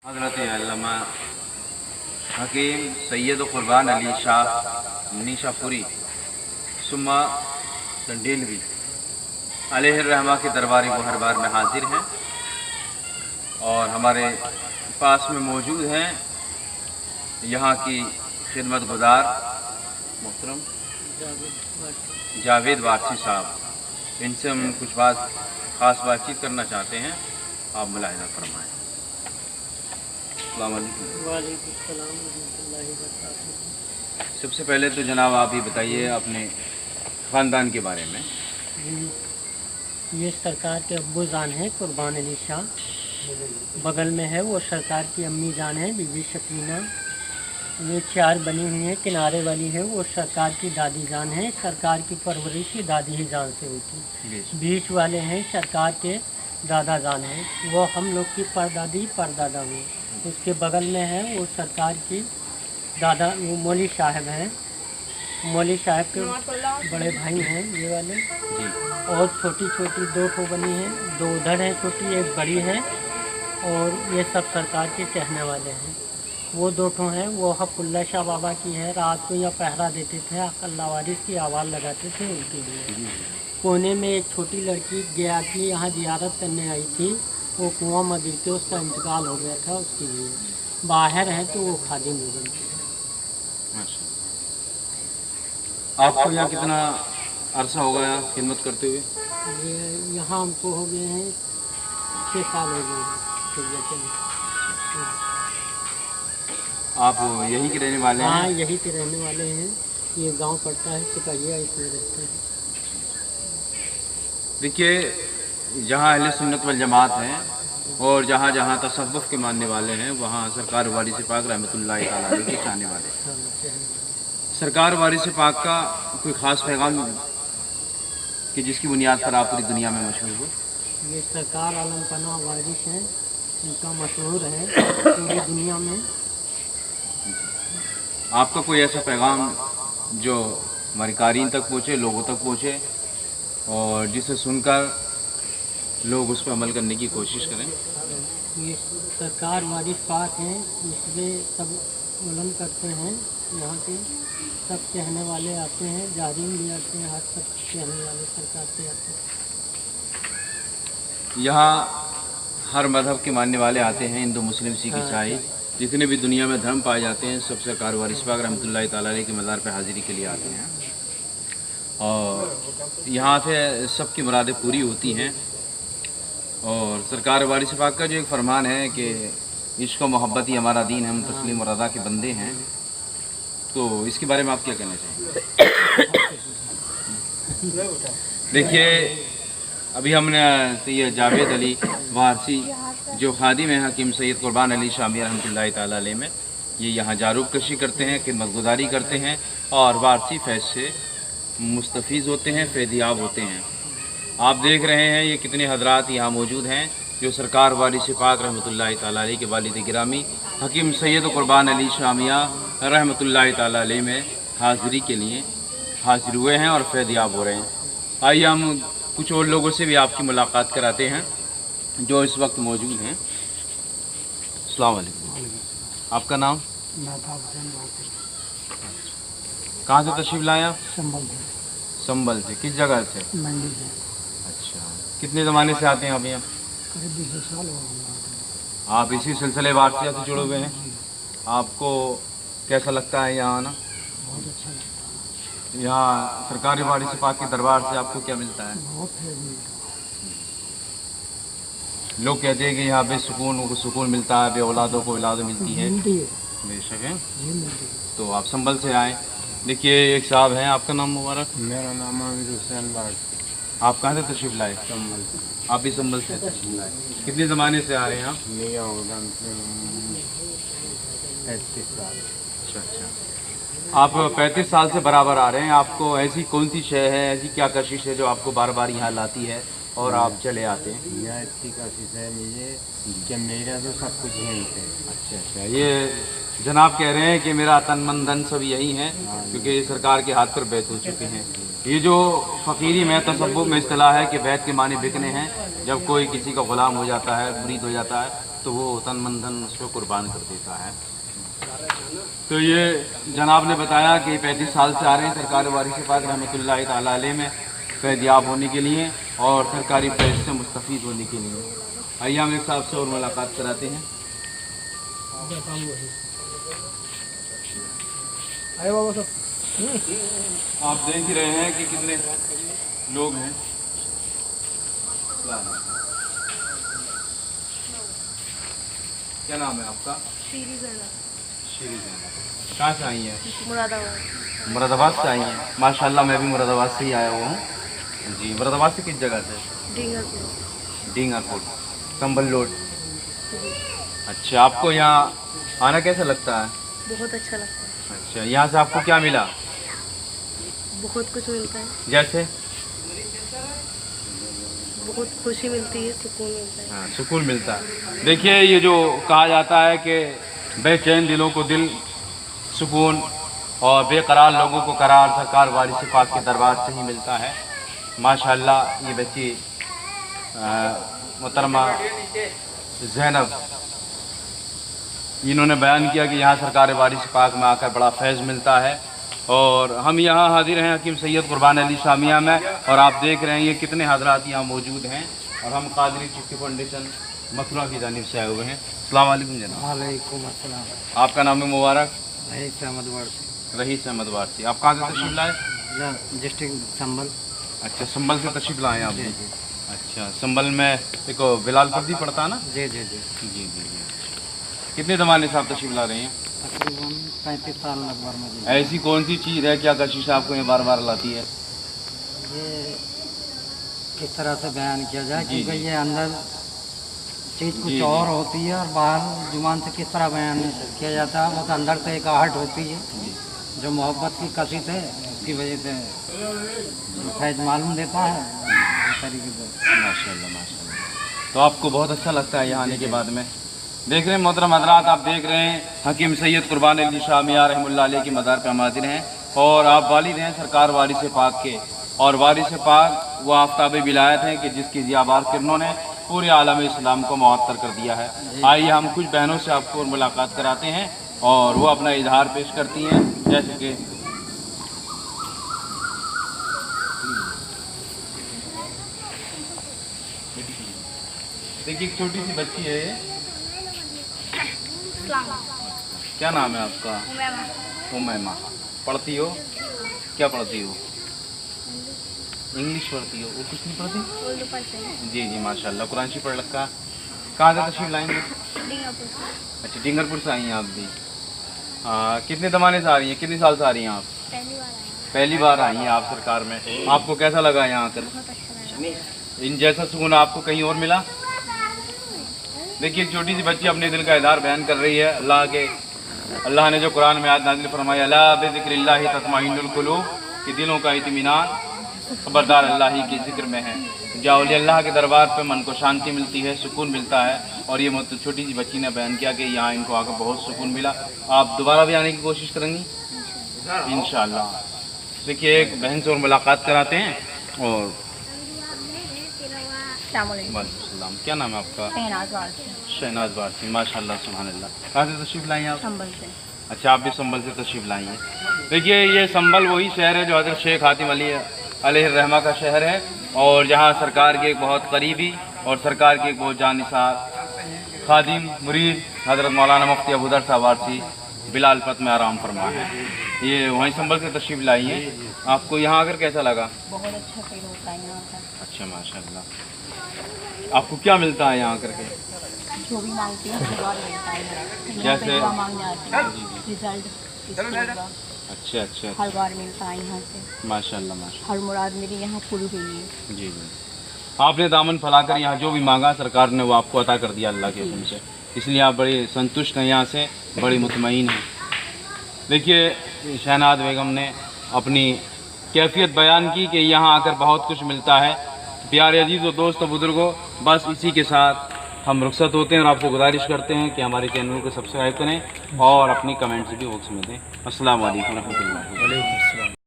हज़रत अल्लामा हकीम सैयद क़ुरबान अली शाह निशापुरी सुम्मा लंडेलवी अलैहिर्रहमा के दरबारी मुहरबार में हाजिर हैं और हमारे पास में मौजूद हैं यहाँ की खिदमत गुजार मोहतरम जावेद वारसी साहब। इनसे हम कुछ ख़ास बातचीत करना चाहते हैं, आप मुलाहिज़ा फरमाएँ। सबसे पहले तो जनाब आप ही बताइए अपने ख़ानदान के बारे में। ये सरकार के अब्बू जान है क़ुरबान अली शाह, बगल में है वो सरकार की अम्मी जान है बीबी शकीना। ये चार बनी हुई हैं, किनारे वाली है वो सरकार की दादी जान है। सरकार की परवरिश दादी ही जान से हुई थी। बीच वाले हैं सरकार के दादा जान है, वो हम लोग की परदादी परदादा हुई। उसके बगल में है वो सरकार की दादा वो मौली साहब हैं, मौली साहब के बड़े भाई हैं ये वाले जी। और छोटी छोटी दो ठो बनी हैं, दो उधर हैं छोटी, एक बड़ी है। और ये सब सरकार के कहने वाले हैं। वो दो ठो हैं वो हक़ुल्ला शाह बाबा की है, रात को यहाँ पहरा देते थे, अल्लाह वारिस की आवाज़ लगाते थे उनके लिए। कोने में एक छोटी लड़की गया की यहाँ ज़ियारत करने आई थी, वो कुआं में गिर के उसका इंतकाल हो गया था, उसके लिए बाहर है तो वो खादिम हो गई थी। आपको यहाँ कितना अरसा हो गया खिदमत करते हुए? ये यहाँ हमको हो गए हैं 6 साल हो गए हैं खिदमत में। आप यहीं के रहने वाले हैं? हाँ, यहीं के रहने वाले हैं। ये गांव पड़ता है सिपाहिया, इसमें रहते हैं। देखिए, जहाँ अहले सुन्नत वल जमात हैं और जहाँ जहाँ तसव्वुफ़ के मानने वाले हैं वहाँ सरकार वारिस पाक रहमतुल्लाहि तआला अलैह के चाहने वाले हैं। सरकार वारिस पाक का कोई ख़ास पैगाम कि जिसकी बुनियाद पर आप पूरी दुनिया में मशहूर हो? ये सरकार आलम पना वारिस हैं, इनका मशहूर है पूरी दुनिया में। आपका कोई ऐसा पैगाम जो हमारी क़ारीन तक पहुँचे, लोगों तक पहुँचे और जिसे सुनकर लोग उस पर अमल करने की कोशिश करें? ये सरकार वारिस पाक हैं, इसमें सब उलम करते हैं। यहाँ के सब कहने वाले आते हैं, जाहिरीन भी आते हैं, हर सब कहने वाले सरकार के आते हैं। यहाँ हर मज़हब के मानने वाले आते हैं, हिंदू मुस्लिम सिख ईसाई जितने भी दुनिया में धर्म पाए जाते हैं सब सरकार वारिस पाक रहमतुल्लाहि तआला अलैह के मज़ार पर हाज़िरी के लिए आते हैं और यहाँ से सबकी मुरादें पूरी होती हैं। और सरकार वारिस पाक का जो एक फरमान है कि इश्क़ व मोहब्बत ही हमारा दीन है, हम तस्लीम और रज़ा के बंदे हैं, तो इसके बारे में आप क्या कहना चाहेंगे? देखिए, अभी हमने सैयद जावेद अली वारसी जो खादिम हैं हकीम सैयद क़ुरबान अली शाह रहमतुल्लाहि तआला अलैह में, ये यहाँ जारूब कशी करते हैं, खिदमत गुजारी करते हैं और वारसी फैज़ से मुस्तफ़ीज़ होते हैं, फ़ैज़याब होते हैं। आप देख रहे हैं ये कितने हज़रात यहाँ मौजूद हैं जो सरकार वारिस पाक रहमतुल्लाहि तआला अलैह के वालिद गिरामी हकीम सैयद क़ुरबान अली शाह रहमतुल्लाहि तआला अलैह में हाज़िरी के लिए हाज़िर हुए हैं और फ़ैज़याब हो रहे हैं। आइए हम कुछ और लोगों से भी आपकी मुलाकात कराते हैं जो इस वक्त मौजूद हैं। अस्सलाम वालेकुम। आपका नाम? कहाँ से तशरीफ़ लाया? संबल से। किस जगह से? मंडी से। अच्छा, कितने ज़माने से आते हैं आप यहाँ? करीब 20 साल हो गए। आप इसी सिलसिले वारसिया से जुड़े हुए हैं? आपको कैसा लगता है यहाँ आना? बहुत अच्छा लगता है। यहाँ सरकारी वारिस पाक के दरबार से आपको क्या मिलता है? बहुत है। लोग कहते हैं कि यहाँ बेसुकून को सुकून मिलता है, बे औलादों को औलाद मिलती है। बेशक है। तो आप संभल से आए। देखिए एक साहब हैं, आपका नाम मुबारक? मेरा नाम आमिर हुसैन बाग। आप कहाँ से तशरीफ़ लाए? संभल। आप भी संभल से तशरीफ़ लाए। कितने ज़माने से आ रहे हैं आप? लिया होगा 35 साल। अच्छा। आप 35 साल से बराबर आ रहे हैं। आपको ऐसी कौन सी शय है, ऐसी क्या कशिश है जो आपको बार बार यहाँ लाती है और आप चले आते हैं? यह इतनी कोशिश है मुझे कि मेरा तो सब कुछ यहीं पे। अच्छा, ये जनाब कह रहे हैं कि मेरा तन मन धन सब यही है क्योंकि सरकार के हाथ पर बैत हो चुके हैं। ये जो फ़कीरी में तसव्वुफ़ में इस्तिलाह है कि बैत के माने बिकने हैं, जब कोई किसी का ग़ुलाम हो जाता है, मुरीद हो जाता है तो वो तन मन धन उस पर कुर्बान कर देता है। तो ये जनाब ने बताया कि 35 साल से आ रहे हैं सरकार वारिस पाक रहमतुल्लाह ताला अलैह में फैज़याब होने के लिए और सरकारी फैज़ से मुस्तफ़ीद होने के लिए। आइए हम एक साहब से और मुलाकात कराते हैं। आप देख ही रहे हैं कि कितने लोग हैं। क्या नाम है आपका? श्री ज़ैनब। श्री ज़ैनब। कहाँ से आई हैं? मुरादाबाद। मुरादाबाद से आई हैं। माशाल्लाह मैं भी मुरादाबाद से ही आया हुआ हूँ जी। मुरादाबाद से किस जगह से? डींगरपुर। डींगरपुर संभल रोड। अच्छा, आपको यहाँ आना कैसा लगता है? बहुत अच्छा लगता है। अच्छा, यहाँ से आपको क्या मिला? बहुत कुछ मिलता है, जैसे? बहुत खुशी मिलती है, सुकून मिलता है। हाँ, सुकून मिलता है। देखिए, ये जो कहा जाता है कि बेचैन दिलों को दिल सुकून और बेकरार लोगों को करार सरकार वारिस पाक के दरबार से ही मिलता है। माशाल्लाह ये बच्ची मोहतरमा ज़ैनब, इन्होंने बयान किया कि यहाँ सरकार वारिस पाक में आकर बड़ा फैज़ मिलता है। और हम यहाँ हाजिर हैं हकीम सैयद कुर्बान अली शामिया में, और आप देख रहे हैं ये कितने हजरात यहाँ मौजूद हैं। और हम कादरी चिश्ती फाउंडेशन मथुरा की जानिब से आए हुए हैं। अस्सलाम वालेकुम जनाब। वालेकुम अस्सलाम। आपका नाम है मुबारक? रईस अहमद वारसी। रईस अहमद वारसी। आप कहाँ से तशरीफ़ लाए? डिस्ट्रिक्ट संभल। अच्छा, संभल से तशरीफ़ लाए आप? जी। अच्छा, संभल में एक बिलाल फर्दी पड़ता है ना? जी जी जी जी जी जी। कितने ज़माने से आप तशरीफ़ ला रहे हैं? तकरीबन 35 साल लगभग में। ऐसी कौन सी चीज़ है क्या कशिश आपको ये बार बार लाती है? ये किस तरह से बयान किया जाए, जी, क्योंकि जी। ये अंदर चीज़ कुछ जी, और जी। होती है और बाहर जुबान से किस तरह बयान किया जाता है। वो तो अंदर से एक आहट होती है जो मोहब्बत की कशिश है, उसकी वजह से फैज़ मालूम देता है इस तरीके से। माशाल्लाह माशाल्लाह। तो आपको बहुत अच्छा लगता है यहाँ आने के बाद में? देख रहे हैं मोहतरम हज़रात, आप देख रहे हैं हकीम सैयद कुर्बान अली शामिया रहमतुल्लाह अलैह की मज़ार पे हम हाज़िर हैं। और आप वालिद हैं सरकार वारिस पाक के, और वारिस पाक वो आफ्ताब विलायत हैं कि जिसकी ज़ियाबार किरणों ने पूरे आलम इस्लाम को मुअत्तर कर दिया है। आइए हम कुछ बहनों से आपको मुलाकात कराते हैं और वो अपना इजहार पेश करती हैं। जैसे कि देखिए, एक छोटी सी बच्ची है ये। क्या नाम है आपका? उमैमा। पढ़ती हो? क्या पढ़ती हो? इंग्लिश पढ़ती हो? वो कुछ नहीं पढ़ती? उर्दू पढ़ते हैं। जी जी माशाल्लाह, कुरान शरीफ पढ़ रखा। कहाँ से तशरीफ़ लाएंगे? डींगरपुर से। अच्छा, डींगरपुर से आई हैं आप भी। कितने ज़माने से आ रही हैं? कितने साल से आ रही हैं आप? पहली बार आया। पहली बार आई हैं आप सरकार में। आपको कैसा लगा यहाँ आकर? बहुत अच्छा लगा। इन जैसा सुकून आपको कहीं और मिला? देखिए, एक छोटी सी बच्ची अपने दिल का इज़हार बयान कर रही है। अल्लाह ने जो कुरान में आयत नाज़िल फरमाई, अला बिज़िक्रिल्लाहि तत्मइन्नुल क़ुलूब, कि दिलों का इत्मीनान खबरदार अल्लाह ही के जिक्र में है। जाओ अल्लाह के दरबार पे मन को शांति मिलती है, सुकून मिलता है। और ये मतलब छोटी सी बच्ची ने बयान किया कि यहाँ इनको आकर बहुत सुकून मिला। आप दोबारा भी आने की कोशिश करेंगी इंशाअल्लाह। देखिए, एक बहन से और मुलाकात कराते हैं। और वालेकुम, क्या नाम है आपका? शहनाज वारसी। माशाल्लाह सुभान अल्लाह। कहाँ से तशरीफ़ लाई हैं आप? संभल से। अच्छा, आप भी संभल से तशरीफ़ लाई हैं। देखिए, ये संभल वही शहर है जो हज़रत शेख हातिम अली अलैहिर्रहमा का शहर है, और जहाँ सरकार के एक बहुत करीबी और सरकार के एक बहुत जानिसार खादिम मुरीद हज़रत मौलाना मुफ्ती अबूदर साहब वारसी बिलाल पत में आराम फरमा है। ये वहीं संभल से तशरीफ़ लाई हैं। आपको यहाँ आकर कैसा लगा? बहुत अच्छा फील होता है यहाँ का। अच्छा माशाल्लाह। आपको क्या मिलता है यहाँ करके? जो भी मांगते हैं उसके बाद मिलता है। जैसे? दुआ मांगने आते हैं, जी जी। रिजल्ट स्कूल का अच्छा अच्छा हर बार मिलता है यहाँ से। माशाल्लाह माशाल्लाह। हर मुराद मेरी यहाँ पूरी हुई है। जी जी। आपने दामन फैलाकर यहाँ जो भी मांगा सरकार ने वो आपको अता कर दिया अल्लाह के हुक्म से, इसलिए आप बड़े संतुष्ट हैं यहाँ से, बड़ी मुतमईन हैं। देखिए, शहनाज बेगम ने अपनी कैफियत बयान की कि यहाँ आकर बहुत कुछ मिलता है। प्यारे अजीज़ और दोस्त बुजुर्गों, बस इसी के साथ हम रुखसत होते हैं और आपसे गुजारिश करते हैं कि हमारे चैनल को सब्सक्राइब करें और अपनी कमेंट्स भी बॉक्स में दें। अस्सलाम वालेकुम रहमतुल्लाहि।